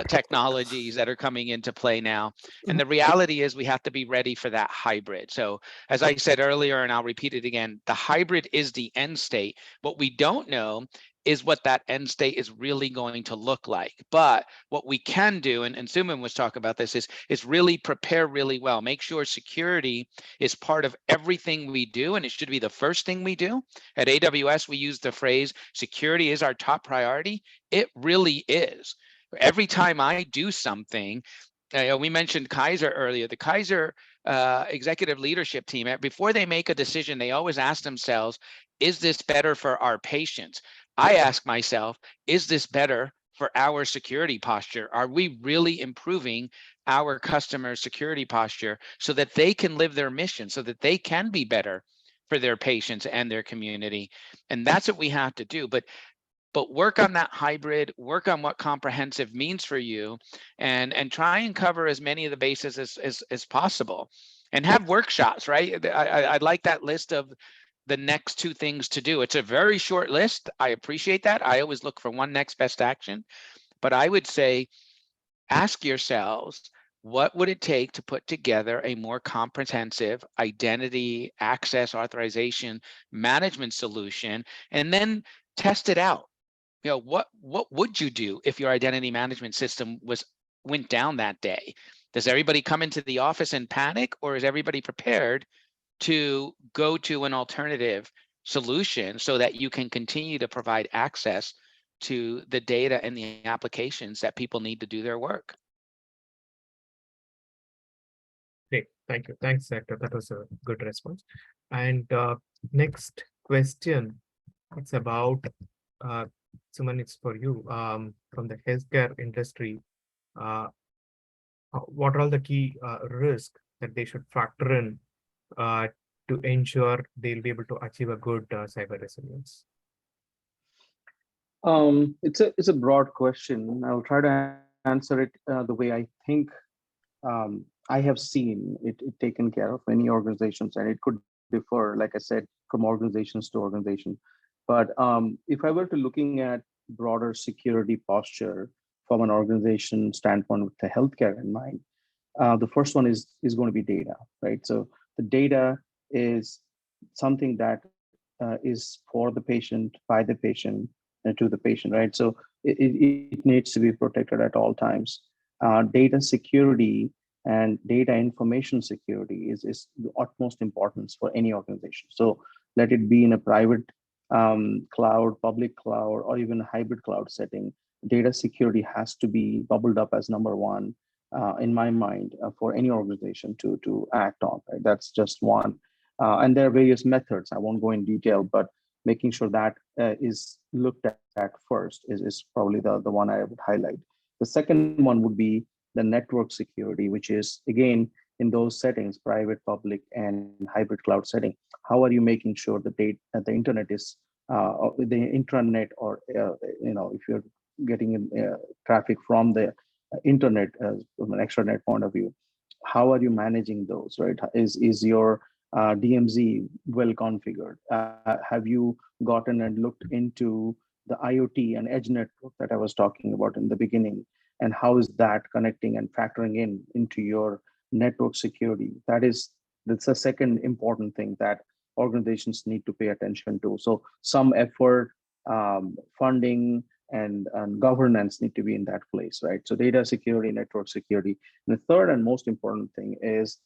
technologies that are coming into play now. And the reality is we have to be ready for that hybrid. So as I said earlier, and I'll repeat it again, the hybrid is the end state. What we don't know is what that end state is really going to look like. But what we can do, and Suman was talking about this, is really prepare really well. Make sure security is part of everything we do, and it should be the first thing we do. At AWS, we use the phrase, security is our top priority. It really is. Every time I do something, we mentioned Kaiser earlier. The Kaiser executive leadership team, before they make a decision, they always ask themselves, is this better for our patients? I ask myself, is this better for our security posture? Are we really improving our customer security posture so that they can live their mission, so that they can be better for their patients and their community? And that's what we have to do. But work on that hybrid, work on what comprehensive means for you, and try and cover as many of the bases as possible, and have workshops, right? I like that list of the next two things to do. It's a very short list. I appreciate that. I always look for one next best action, but I would say ask yourselves, what would it take to put together a more comprehensive identity access authorization management solution, and then test it out? What would you do if your identity management system went down that day? Does everybody come into the office and panic, or is everybody prepared to go to an alternative solution so that you can continue to provide access to the data and the applications that people need to do their work? Great, thank you. Thanks, Hector. That was a good response. And next question, it's about Suman, it's for you. From the healthcare industry, uh, what are all the key risks that they should factor in uh, to ensure they'll be able to achieve a good cyber resilience? It's a broad question. I'll try to answer it the way I think I have seen it taken care of many organizations, and it could differ, like I said, from organizations to organization. But if I were to looking at broader security posture from an organization standpoint with the healthcare in mind, the first one is going to be data, right? So the data is something that is for the patient, by the patient, and to the patient, right? So it needs to be protected at all times. Data security and data information security is the utmost importance for any organization. So let it be in a private cloud, public cloud, or even a hybrid cloud setting, data security has to be bubbled up as number one in my mind for any organization to act on. Right? That's just one. And there are various methods. I won't go in detail, but making sure that is looked at first is probably the one I would highlight. The second one would be the network security, which is again in those settings, private, public, and hybrid cloud setting. How are you making sure the internet is the intranet, or if you're getting traffic from the internet from an extranet point of view, how are you managing those? Right? Is your DMZ well configured? Have you gotten and looked into the IoT and edge network that I was talking about in the beginning? And how is that connecting and factoring into your network security? That is That's the second important thing that organizations need to pay attention to. So some effort, funding, and governance need to be in that place, right? So data security, network security. And the third and most important thing is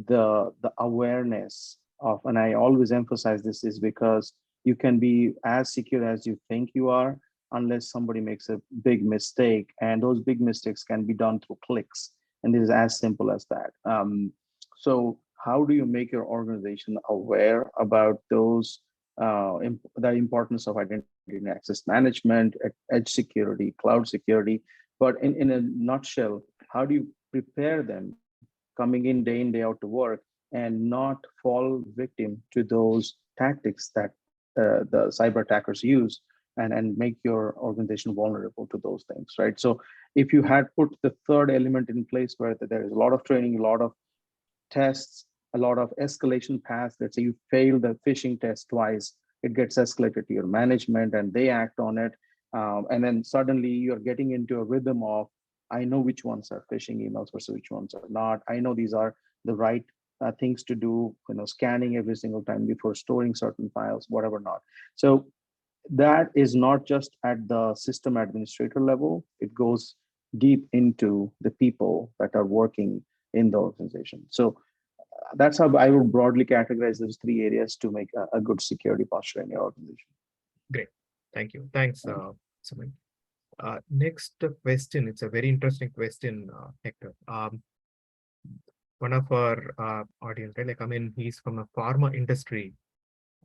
the awareness of, and I always emphasize this, is because you can be as secure as you think you are unless somebody makes a big mistake, and those big mistakes can be done through clicks, and it is as simple as that. So how do you make your organization aware about those the importance of identity and access management, edge security, cloud security? But in a nutshell, how do you prepare them coming in day out to work and not fall victim to those tactics that the cyber attackers use, and make your organization vulnerable to those things, right? So if you had put the third element in place, where there is a lot of training, a lot of tests, a lot of escalation paths. Let's say you fail the phishing test twice, it gets escalated to your management and they act on it. And then suddenly you're getting into a rhythm of, I know which ones are phishing emails versus which ones are not. I know these are the right things to do, scanning every single time before storing certain files, whatever not. So that is not just at the system administrator level, it goes deep into the people that are working in the organization. So that's how I would broadly categorize those three areas to make a good security posture in your organization. Great. Thank you. Thanks, Sumit. Next question. It's a very interesting question, Hector. One of our audience, right? Like, I mean, he's from a pharma industry,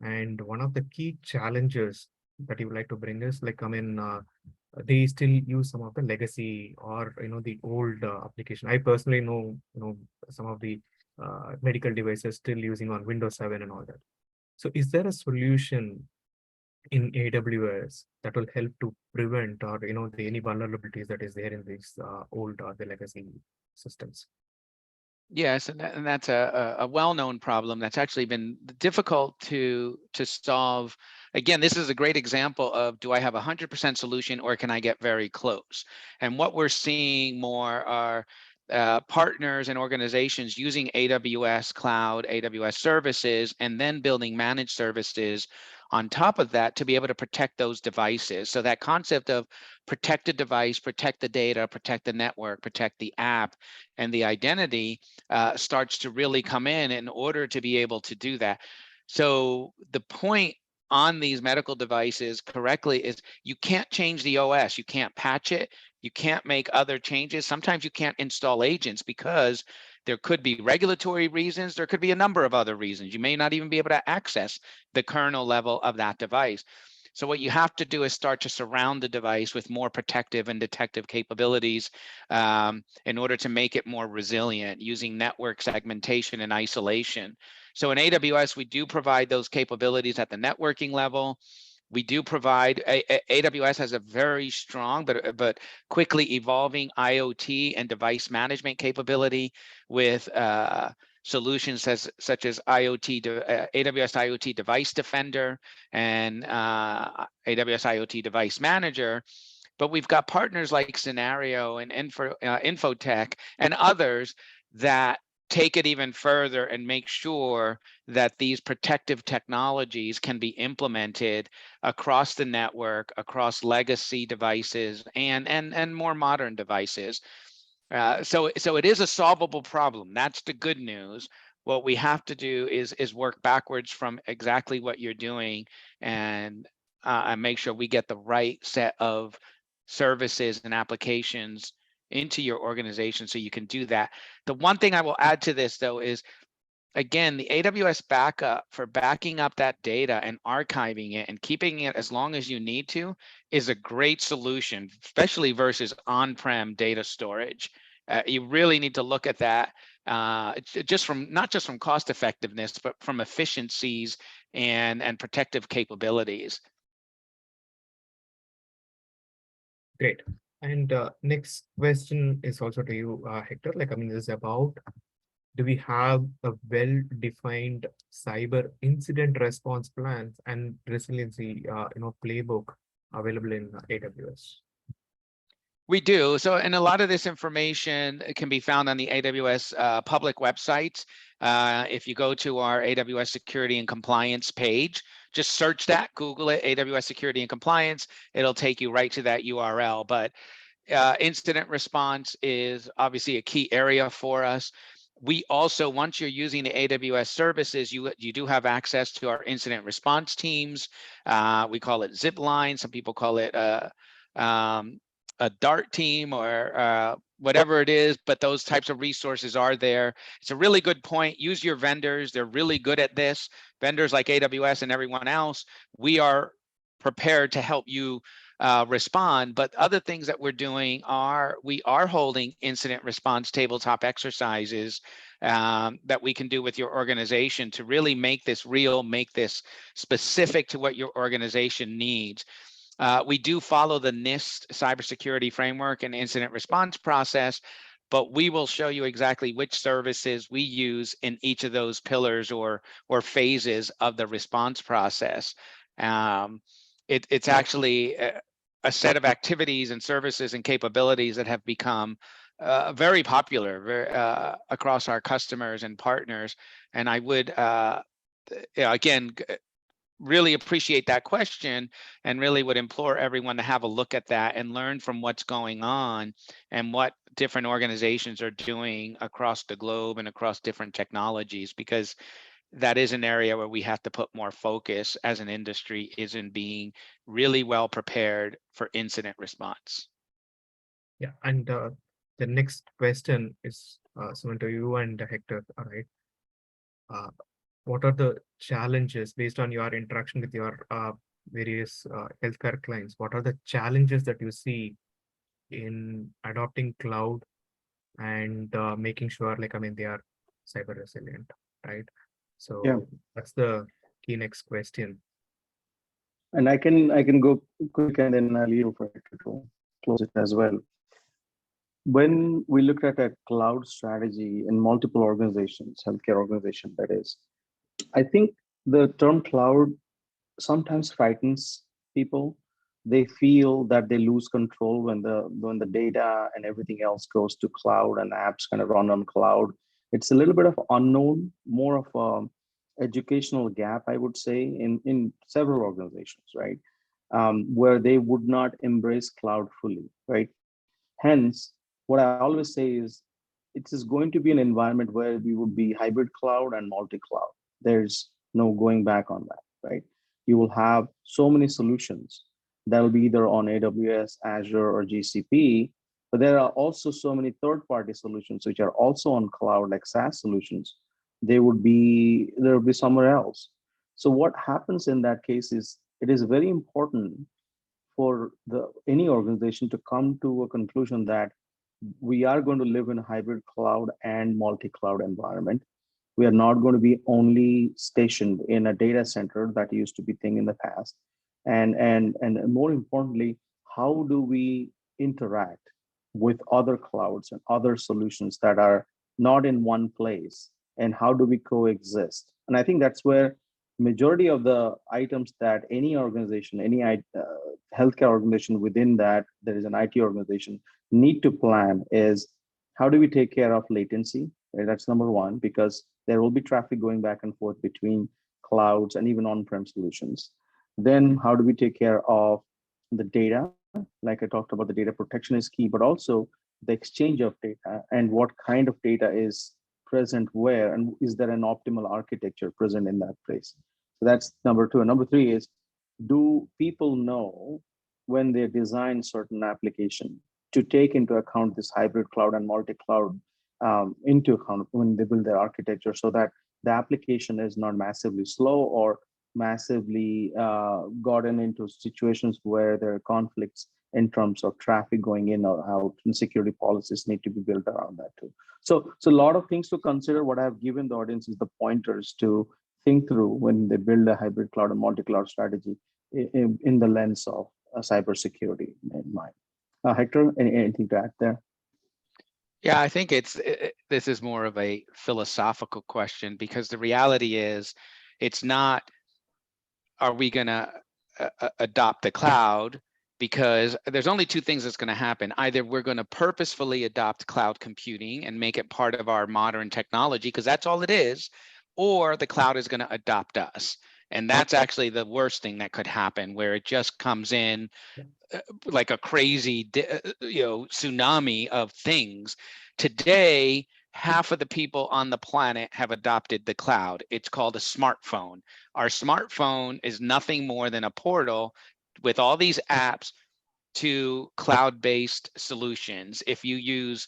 and one of the key challenges that he would like to bring is, like, I mean, they still use some of the legacy or the old application. I personally know some of the medical devices still using on Windows 7 and all that. So is there a solution in AWS that will help to prevent, or any vulnerabilities that is there in these old the legacy systems? Yes, and that's a well-known problem that's actually been difficult to solve. Again, this is a great example of, do I have 100% solution, or can I get very close? And what we're seeing more are partners and organizations using AWS cloud, AWS services, and then building managed services on top of that to be able to protect those devices. So that concept of protect the device, protect the data, protect the network, protect the app, and the identity starts to really come in order to be able to do that. So the point on these medical devices correctly is, you can't change the OS, you can't patch it, you can't make other changes. Sometimes you can't install agents because there could be regulatory reasons, there could be a number of other reasons. You may not even be able to access the kernel level of that device. So what you have to do is start to surround the device with more protective and detective capabilities in order to make it more resilient, using network segmentation and isolation. So in AWS, we do provide those capabilities at the networking level. We do provide, AWS has a very strong but quickly evolving IoT and device management capability with solutions such as AWS IoT Device Defender and AWS IoT Device Manager. But we've got partners like Scenario and Infotech and others that take it even further and make sure that these protective technologies can be implemented across the network, across legacy devices and more modern devices. So it is a solvable problem. That's the good news. What we have to do is work backwards from exactly what you're doing and make sure we get the right set of services and applications into your organization so you can do that. The one thing I will add to this, though, is, again, the AWS backup for backing up that data and archiving it and keeping it as long as you need to is a great solution, especially versus on-prem data storage. You really need to look at that just from not just from cost effectiveness, but from efficiencies and protective capabilities. Great. And next question is also to you, Hector. Like, I mean, this is about, do we have a well-defined cyber incident response plans and resiliency, playbook available in AWS? We do. So, and a lot of this information can be found on the AWS public website. If you go to our AWS Security and Compliance page, just search that, Google it, AWS Security and Compliance. It'll take you right to that URL. But incident response is obviously a key area for us. We also, once you're using the AWS services, you do have access to our incident response teams. We call it zip line. Some people call it a DART team or whatever it is, but those types of resources are there. It's a really good point. Use your vendors. They're really good at this. Vendors like AWS and everyone else, we are prepared to help you respond. But other things that we're doing are, we are holding incident response tabletop exercises that we can do with your organization to really make this real, make this specific to what your organization needs. We do follow the NIST cybersecurity framework and incident response process, but we will show you exactly which services we use in each of those pillars or phases of the response process. It's actually a set of activities and services and capabilities that have become very popular across our customers and partners. And I would, again, really appreciate that question and really would implore everyone to have a look at that and learn from what's going on and what different organizations are doing across the globe and across different technologies, because that is an area where we have to put more focus as an industry, is in being really well prepared for incident response. Yeah, and the next question is Suman, to you and Hector. All right. What are the challenges based on your interaction with your various healthcare clients? What are the challenges that you see in adopting cloud and making sure, like, I mean, they are cyber resilient, right? So Yeah. that's the key next question. And I can go quick and then I'll leave for it to close it as well. When we look at a cloud strategy in multiple organizations, healthcare organization, that is, I think the term cloud sometimes frightens people. They feel that they lose control when the data and everything else goes to cloud and apps kind of run on cloud. It's a little bit of unknown, more of a educational gap, I would say, in several organizations, right? Where they would not embrace cloud fully, right? Hence, what I always say is it is going to be an environment where we would be hybrid cloud and multi-cloud. There's no going back on that, right? You will have so many solutions that will be either on AWS, Azure, or GCP, but there are also so many third-party solutions which are also on cloud, like SaaS solutions. There will be somewhere else. So what happens in that case is it is very important for any organization to come to a conclusion that we are going to live in a hybrid cloud and multi-cloud environment. We are not going to be only stationed in a data center that used to be thing in the past. And more importantly, how do we interact with other clouds and other solutions that are not in one place, and how do we coexist? And I think that's where majority of the items that any organization, any healthcare organization within that, there is an IT organization, need to plan is how do we take care of latency? Right? That's number one, because there will be traffic going back and forth between clouds and even on-prem solutions. Then how do we take care of the data? Like I talked about, the data protection is key, but also the exchange of data and what kind of data is present where, and is there an optimal architecture present in that place? So that's number two. And number three is, do people know when they design certain application to take into account this hybrid cloud and multi-cloud into account when they build their architecture, so that the application is not massively slow or massively gotten into situations where there are conflicts in terms of traffic going in or out, and security policies need to be built around that too. So a lot of things to consider. What I've given the audience is the pointers to think through when they build a hybrid cloud and multi-cloud strategy in the lens of cybersecurity in mind. Hector, anything to add there? Yeah, I think this is more of a philosophical question, because the reality is, it's not, are we going to adopt the cloud? because there's only two things that's going to happen. Either we're going to purposefully adopt cloud computing and make it part of our modern technology, because that's all it is, or the cloud is going to adopt us. And that's actually the worst thing that could happen, where it just comes in like a crazy, tsunami of things. Today, half of the people on the planet have adopted the cloud. It's called a smartphone. Our smartphone is nothing more than a portal with all these apps to cloud-based solutions. If you use,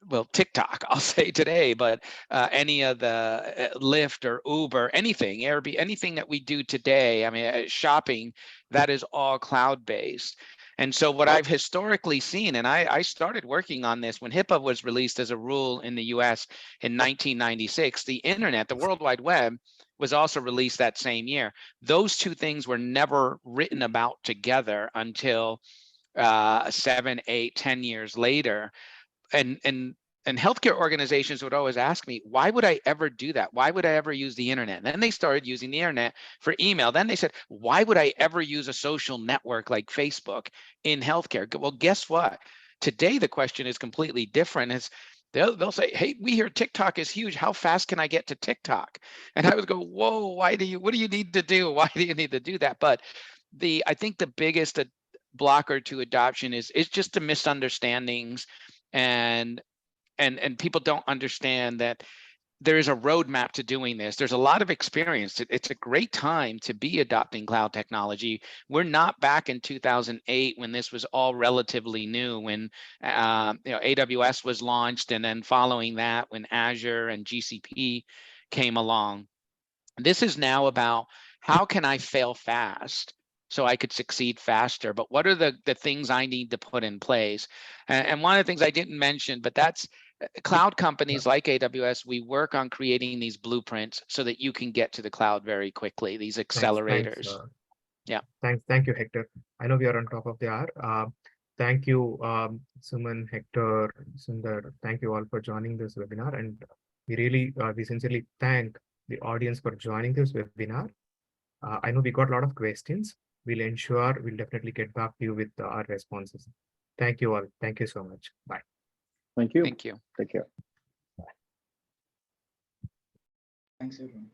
well, TikTok, I'll say today, but any of the Lyft or Uber, anything, Airbnb, anything that we do today, I mean, shopping, that is all cloud-based. And so what I've historically seen, and I started working on this when HIPAA was released as a rule in the US in 1996, the internet, the World Wide Web, was also released that same year. Those two things were never written about together until 7, 8, 10 years later. And healthcare organizations would always ask me, why would I ever do that? Why would I ever use the internet? And then they started using the internet for email. Then they said, why would I ever use a social network like Facebook in healthcare? Well, guess what? Today, the question is completely different. It's, they'll say, hey, we hear TikTok is huge. How fast can I get to TikTok? And I would go, whoa, what do you need to do? Why do you need to do that? But I think the biggest blocker to adoption is just the misunderstandings, and people don't understand that there is a roadmap to doing this. There's a lot of experience. It's a great time to be adopting cloud technology. We're not back in 2008 when this was all relatively new, when AWS was launched, and then following that when Azure and GCP came along. This is now about how can I fail fast so I could succeed faster, but what are the things I need to put in place? And one of the things I didn't mention, but that's cloud companies like AWS, we work on creating these blueprints so that you can get to the cloud very quickly, these accelerators. Yeah. Thank you, Hector. I know we are on top of the hour. Thank you, Suman, Hector, Sundar. Thank you all for joining this webinar. And we sincerely thank the audience for joining this webinar. I know we got a lot of questions. We'll definitely get back to you with our responses. Thank you all. Thank you so much. Bye. Thank you. Thank you. Take care. Thanks, everyone.